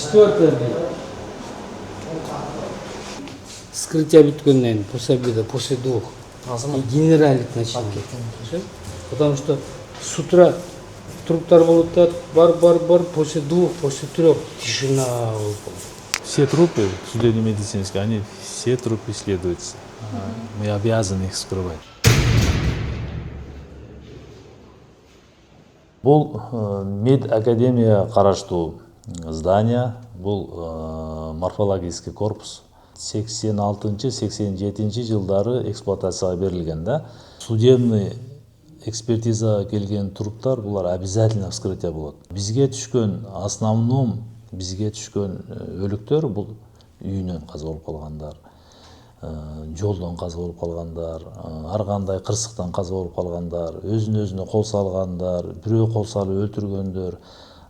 Четвертое. Скрытие бүткөндөн после двух. Генеральный начальник. Потому что с утра труптар болуп атат, бар, после двух, после трех тишина. Все трупы судебно-медицинские, они все трупы исследуются. Мы обязаны их скрывать. Бул мед академия караштуу здание, бул морфологический корпус. 86-87 жылдары эксплуатацияга берилген да. Судебный экспертиза келген труптар булар обязательно вскрытие болот. Бизге түшкөн өлүктөр бул үйүнөн каза болуп калгандар, жолдон каза болуп калгандар, ар кандай кырсыктан каза болуп калгандар, өзүнө кол салгандар, бирөө кол салып өлтүргөндөр.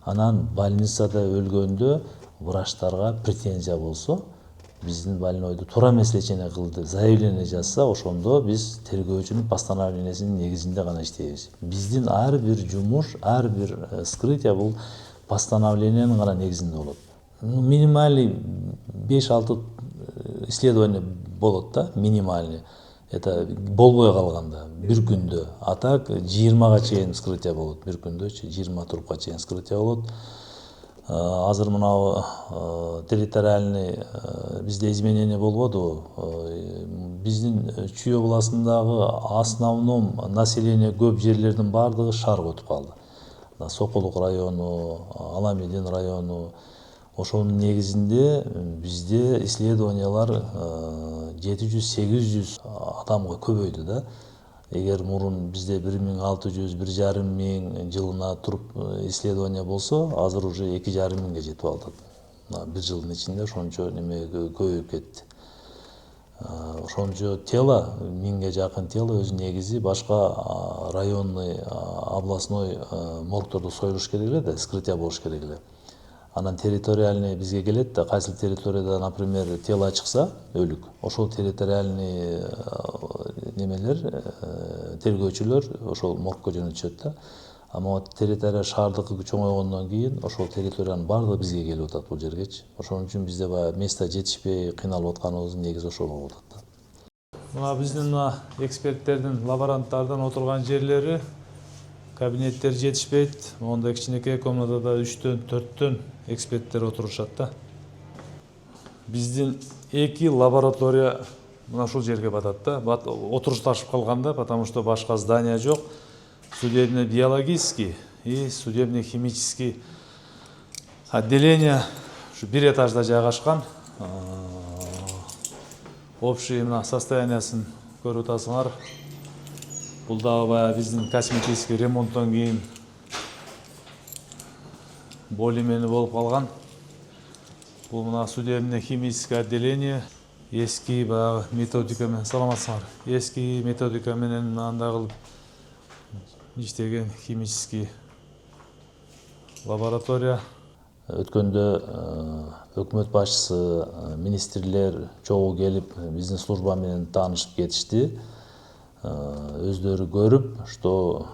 Анан больницада өлгөндө врачтарга претензия болсо, биздин больнойду туура эмес лечение кылды, заявление жазса, ошондо биз тергөөчүнүн постановлениясынын негизинде гана иштейбиз. Биздин ар бир жумуш, ар бир вскрытие бул постановлениянын гана негизинде болот. Минимальный 5-6 исследование болот да, минимальный. Это болбой калганда бир күндө. А так 20га чейин вскрытие болот. Бир күндө 20 трупка чейин вскрытие болот. Азыр мынау территориальный бизде изменение болбоду. Биздин Чүй областындагы основном население көп жерлердин бардыгы шарга өтүп калды. Сокулук району, Аламедин району. Ошонун негизинде бизде исследованиялар 700-800 адамга көбөйдү да. Эгер мурун бизде 1600-1500 жылына туруп исследование болсо, азыр уже 2500 жетип атат. Бир жылдын ичинде ошончо неме көбөйүп кетти. Ошончо тело, 1000ге жакын тело өз негизи башка районный, областной моргтордо союлуш керек эле да, вскрытие болуш керек эле. Анан территориальный бизге келет да, кайсы территорияда, например, тело чыкса, өлүк, ошол территориальный немелер, тергөөчүлөр ошол моргко жөнөтүшөт да. Ама территория шаардыкы чоңойгондон кийин ошол территориянын баардыгы бизге келип атат бул жергечи. Ошон үчүн бизде баягы место жетишпей кыйналып атканыбыздын негизи ошол болуп атат да. Мына биздин эксперттердин, лаборанттардын отурган жерлери, кабинеттер жетишпейт. Монда кичинекей комнатада 3-4 эксперттер отурушат да. Биздин 2 лаборатория мына ушул жерге батат да. Отурушташып калганда, потому что башка здание жок. Судебно-биологический и судебно-химический отделение ушу бир этажда жайгашкан. Общий состояниясын көрүп атасыңар. Бул дагы баягы биздин косметический ремонттон кийин более-менее болуп калган. Бул мына судебно-химическое отделение. Эски баягы методика менен, саламатсыңар. Эски методика менен андай кылып иштеген химический лаборатория. Өткөндө өкмөт башчысы, министрлер чогуу келип биздин служба менен таанышып кетишти. Өздөрү көрүп, что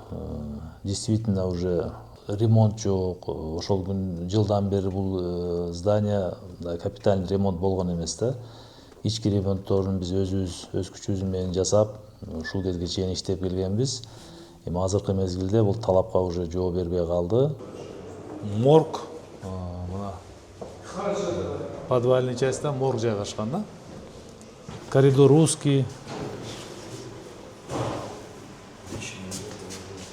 действительно уже ремонт жок. Ошол күн жылдан бери бул здание капитальный ремонт болгон эмес да. Ички ремонтторун биз өзүбүз өз күчүбүз менен жасап, ушул кезге чейин иштеп келгенбиз. Эми азыркы мезгилде бул талапка уже жооп бербей калды. Морг, мына подвальный частьта морг жайгашкан да. Коридор узкий.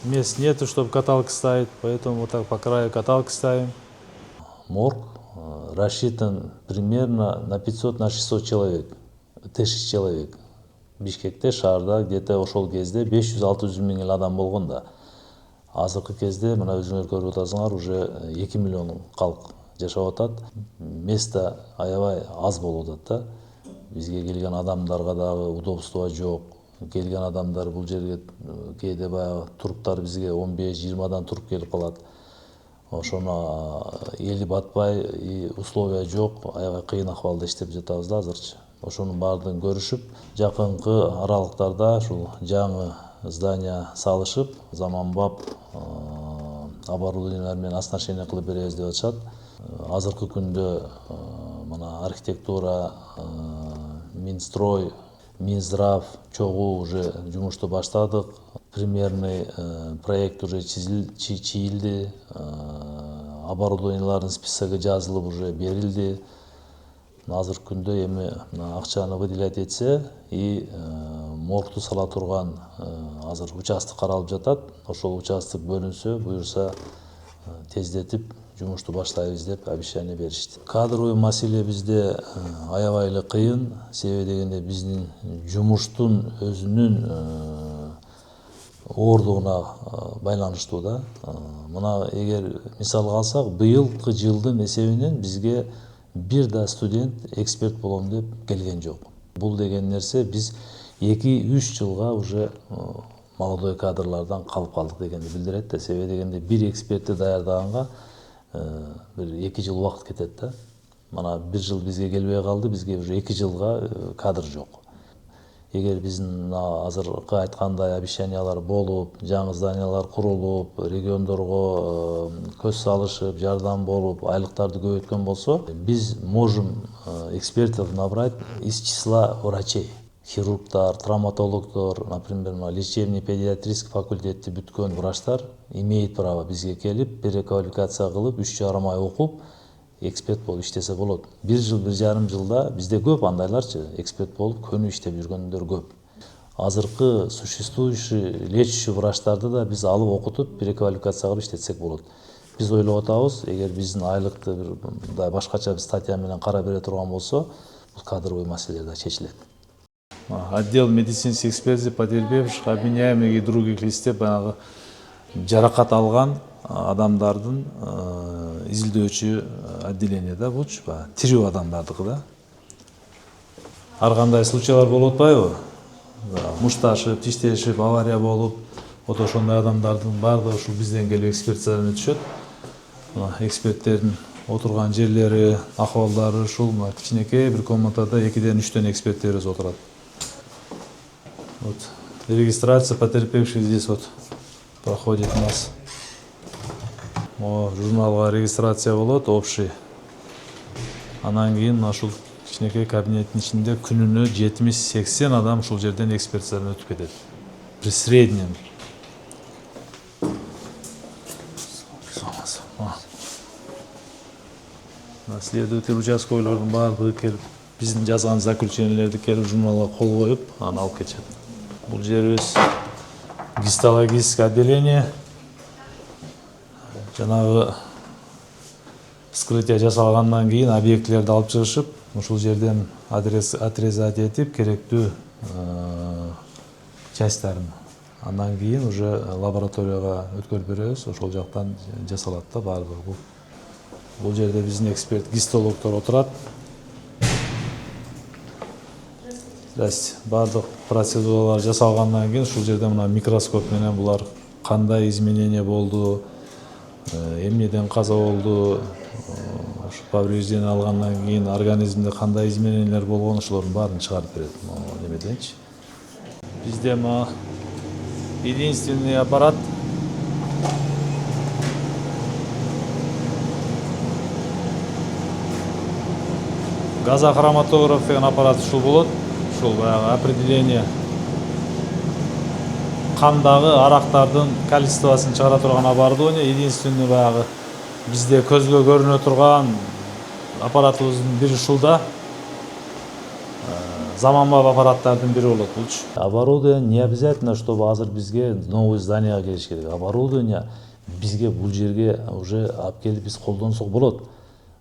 Мест нету, чтобы каталки ставить, поэтому вот так по краю каталки ставим. Морг рассчитан примерно на 500-600 человек, 1000 человек. Бишкекте, шаарда где-то ошол кезде 500-600 миң эл адам болгон да. Азыркы кезде мына өзүңөр көрүп атасыңар, уже 2 миллион калк жашап атат. Место аябай аз болуп атат да. Бизге келген адамдарга дагы удобство жок. Келген адамдар бул жерге кээде баягы туруптар бизге 15-20дан туруп келип калат. Ошону эли батпай, условия жок, аябай кыйын акыбалда иштеп жатабыз да азырчы. Ошонун баардыгын көрүшүп, жакынкы аралыктарда ушул жаңы здание салышып, заманбап оборудованиялар менен оснащение кылып беребиз деп атышат. азыркы күндө мына архитектура, Минстрой, Минздрав чогуу уже жумушту баштадык. Примерный проект уже чийилди, оборудованиялардын списоги жазылып уже берилди. Азыркы күндө эми акчаны выделять этсе и моргду сала турган азыр участок каралып жатат. Ошол участок бөлүнсө, буюрса тездетип жумушту баштайбыз деп обещание беришти. Кадровый маселе бизде аябай эле кыйын. Себеби дегенде биздин жумуштун өзүнүн оордугуна байланыштуу да. Мына эгер мисалга алсак, быйылкы жылдын эсебинен бизге бир да студент эксперт болом деп келген жок. Бул деген нерсе биз 2-3 жылга уже молодой кадрлардан калып калдык дегенди билдирет да. Себеби дегенде бир экспертти даярдаганга бир 2 жыл убакыт кетет да. Мына 1 жыл бизге келбей калды, бизге уже 2 жылга кадр жок. Эгер биздин азыркы айткандай обещаниялар болуп, жаңы зданиялар курулуп, региондорго көз салышып, жардам болуп, айлыктарды көбөйткөн болсо, биз можем экспертов набрать из числа врачей. Хирургдар, травматологдор, например, лечебный педиатрический факультетти бүткөн врачтар имеет право бизге келип, переквалификация кылып, 3,5 ай окуп, эксперт болуп иштесе болот. 1 жыл, 1,5 жылда бизде көп андайларчы, эксперт болуп көнүп иштеп жүргөндөр көп. Азыркы существующий лечащий врачтарды да биз алып окутуп, переквалификация кылып иштетсек болот. Биз ойлоп атабыз, эгер биздин айлыкты бир башкача бир статья менен кара бере турган болсо, бул кадровый маселелер да чечилет. Отдел медицинских экспертиз потерпевших, обвиняемых и других лиц деп баягы жаракат алган адамдардын изилдөөчү отделение да булчу, тирүү адамдардыкы да. Ар кандай случайлар болуп атпайбы? Мушташып, тиштешип, авария болуп, вот ошондой адамдардын баардыгы ушул бизден келип экспертизадан өтүшөт. Эксперттердин отурган жерлери, акыбалдары ушул кичинекей бир комнатада 2-ден 3төн эксперттерибиз отурат. Вот регистрация потерпевших здесь вот проходит у нас. Журналга регистрация болот, общий. Анан кийин ушул кичинекей кабинеттин ичинде күнүнө 70-80 адам ушул жерден экспертизадан өтүп кетет. При среднем. Следователь участковыйлордун баардыгы келип, биздин жазган заключениелерди келип журналга кол коюп, аны алып кетишет. Бул жерибиз гистологическое отделение. Жанагы вскрытие жасалгандан кийин объектилерди алып чыгышып, ушул жерден отрезать этип, керектүү частьтарын. Андан кийин уже лабораторияга өткөрүп беребиз, ошол жактан жасалат да баардыгы. Бул жерде биздин эксперт гистологдор отурат. Здрасте. Баардык процедуралар жасалгандан кийин ушул жерде мына микроскоп менен булар кандай изменение болду, эмнеден каза болду, повреждение алгандан кийин организмде кандай изменениялар болгон, ошолордун баарын чыгарып берет. Немеденчи. Бизде единственный аппарат газохроматограф деген аппарат ушул болот. Ушул баягы определение кандагы арактардын количествосын чыгара турган оборудование. Единственный баягы бизде көзгө көрүнө турган аппаратыбыздын бири ушул да. Заманбап аппараттардын бири болот булчу. Оборудование не обязательно, чтобы азыр бизге новый зданияга келиш керек. Оборудование бизге бул жерге уже алып келип биз колдонсок болот.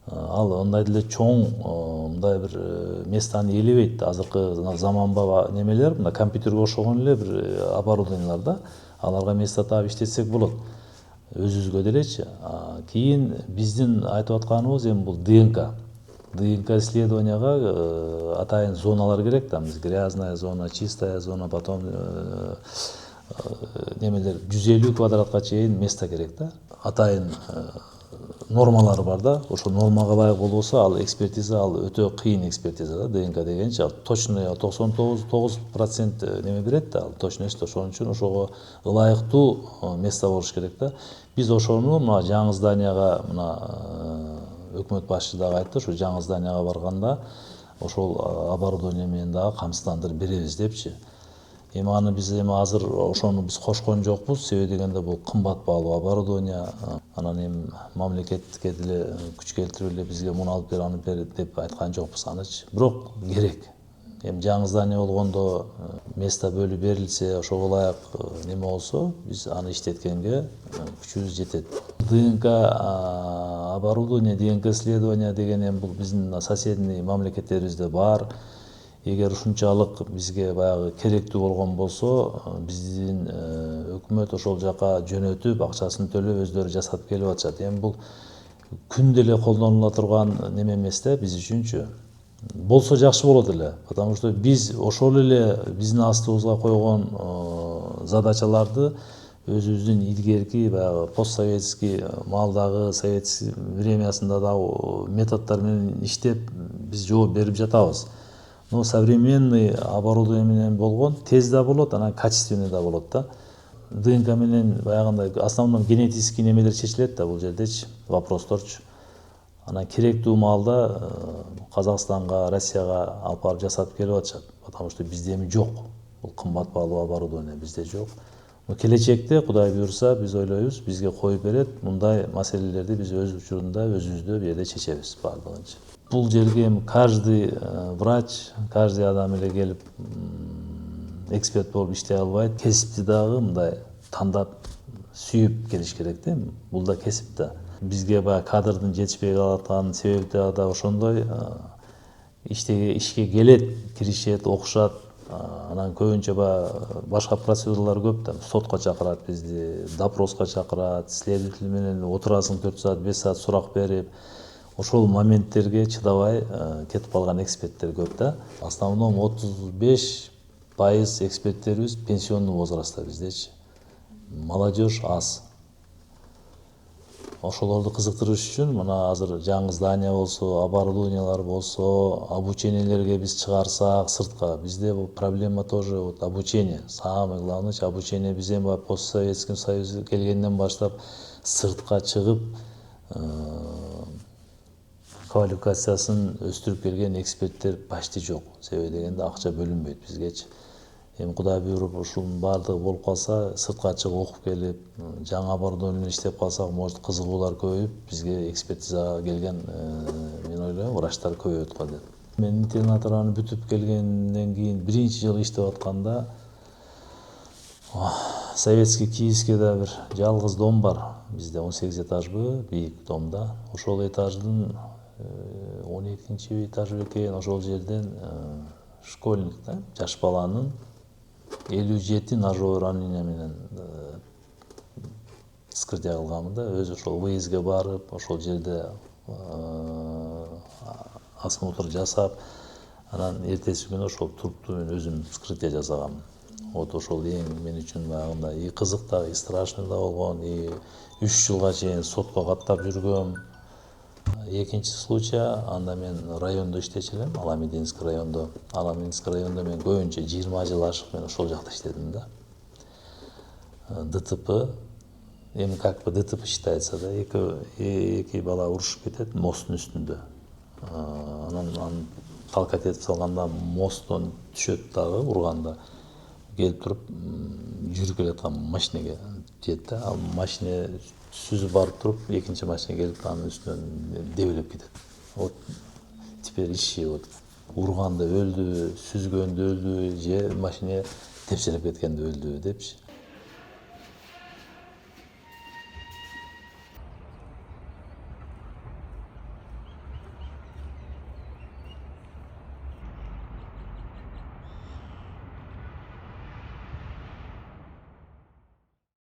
Ал андай деле чоң мындай бир местаны ээлебейт. Азыркы заманбап немелер, мына компьютерге окшогон эле бир оборудованиялар да. Аларга место таап иштетсек болот. Өзүбүзгө делечи. Кийин биздин айтып атканыбыз эми бул ДНК. ДНК исследованияга атайын зоналар керек, там грязная зона, чистая зона, потом немелер 150 квадратка чейин место керек да. Атайын нормалары бар да. Ошо нормага ылайык болбосо ал экспертиза, ал өтө кыйын экспертиза да. ДНК дегенчи ал точный 99% неме берет да, ал точность. Ошон үчүн ошого ылайыктуу место болуш керек да. Биз ошону мына жаңы зданияга мына өкмөт башчы дагы айтты, ушу жаңы зданияга барганда ошол оборудование менен дагы камсыздандырып беребиз депчи. Эми аны биз азыр ошону биз кошкон жокпуз, себеби дегенде бул кымбат баалуу оборудование. Анан эми мамлекетке деле күч келтирип эле бизге муну алып бер, аны бер деп айткан жокпуз анычы. Бирок керек. Эми жаңы здание болгондо место бөлүп берилсе, ошого ылайык неме болсо, биз аны иштеткенге күчүбүз жетет. ДНК оборудование, ДНК исследование деген эми бул биздин соседний мамлекеттерибизде бар. Эгер ушунчалык бизге баягы керектүү болгон болсо, биздин өкмөт ошол жака жөнөтүп, акчасын төлөп өздөрү жасап келип атышат. Эми бул күндө эле колдонула турган неме эмес да биз үчүнчү. Болсо жакшы болот эле, потому что биз ошол эле биздин астыбызга койгон задачаларды өзүбүздүн илгерки баягы постсоветский маалдагы советский времясында дагы методдор менен иштеп биз жооп берип жатабыз. Но современный оборудование менен болгон тез да болот, анан качественный да болот да. ДНК менен баягындай основном генетический немелер чечилет да бул жердечи, вопросторчу. Анан керектүү маалда Казакстанга, Россияга алып барып жасап келип атышат, потому что бизде эми жок. Бул кымбат баалуу оборудование бизде жок. Но келечекте Кудай буйрса биз ойлойбуз, бизге коюп берет, мындай маселелерди биз өз учурунда өзүбүздө бу жерде чечебиз баардыгынча. Бул жерге каждый врач, каждый адам эле келип эксперт болуп иштей албайт. Кесипти дагы мындай тандап сүйүп келиш керек да. Бул да кесип да. Бизге баягы кадрдын жетишпей калаткан себептери да ошондой. Ишке келет, киришет, окушат. Анан көбүнчө башка процедуралар көп да. Сотко чакырат бизди, допроска чакырат, следователь менен отурасың 4 саат, 5 саат сурак берип. Ошол моменттерге чыдабай кетип калган эксперттер көп да. В основном 35% эксперттерибиз пенсионный возрастта биздечи. Молодежь аз. Ошолорду кызыктырыш үчүн мына азыр жаңы здание болсо, оборудованиялар болсо, обучениелерге биз чыгарсак сыртка, бизде бул проблема тоже вот обучение. Самое главное обучение. Биз эми постсоветский союз келгенден баштап сыртка чыгып квалификациясын өстүрүп келген эксперттер почти жок. Себеби дегенде акча бөлүнбөйт бизгечи. Эми Кудай буйруп ушунун баардыгы болуп калса, сыртка чыгып окуп келип, жаңы оборудование иштеп калсак, может кызыгуулар көбөйүп, бизге экспертизага келген, мен ойлойм, врачтар көбөйөт го деп. Мен интернатураны бүтүп келгенден кийин биринчи жыл иштеп атканда советский Киевскийде бир жалгыз дом бар. Бизде 18 этажбы, бийик домда. Ошол этаждын 12-чи этажы экен, ошол жерден школьник да, жаш баланын 57 ножевой ранение менен вскрытие кылганмын да. Өзү ошол выездге барып, ошол жерде осмотр жасап, анан эртеси күнү ошол туруптуу мен өзүм вскрытие жасаганмын. Вот ошол эң мен үчүн баягындай и кызык да, и страшный да болгон, и 3 жылга чейин сотко каттап жүргөм. Экинчи случай, анда мен райондо иштечү элем, Аламединский райондо. Аламединский райондо мен көбүнчө 20 жыл ашык мен ошол жакта иштедим да. ДТП, эми как бы ДТП считается да, эки бала урушуп кетет мосттун үстүндө. Анан талкат этип салганда мосттон түшөт дагы урганда. Келип туруп жүрүп келаткан машинеге тиет да. Ал машина сүзүп барып туруп, экинчи машина келип анын үстүнөн дебелеп кетет. Вот теперь ищи, вот урганда өлдүбү, сүзгөндө өлдүбү, же машина тепселеп кеткенде өлдүбү депчи.